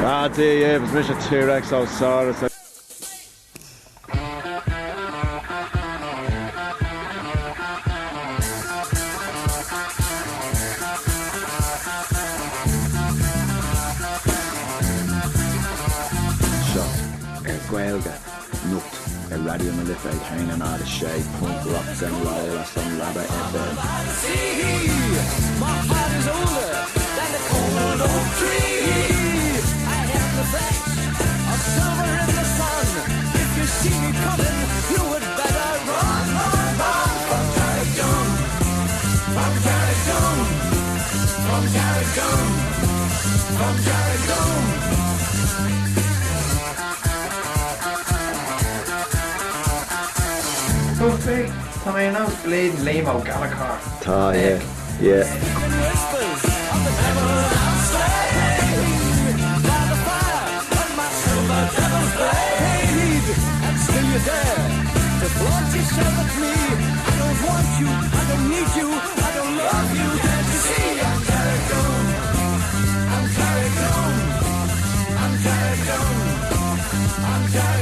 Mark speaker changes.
Speaker 1: It was Mr. T-Rex Ó Saurus. Gaeilge Nocht, Raidió na lifa hain an áda sé, punk rock gan roll some labba FM. My heart is older than the cold oak tree. I have the face of silver in the sun. If you see me coming, you would better run, run, run. From Gaeilge, from Gaeilge, from Gaeilge, from Gaeilge.
Speaker 2: Big time out bleeding limo gclár.
Speaker 1: Ta, yeah.
Speaker 3: And still you're there to flaunt yourself at me. I don't want you, I don't need you, I don't love you. Can't you see? I'm Gaeilge, I'm Gaeilge, I'm Gaeilge, I'm Gaeilge.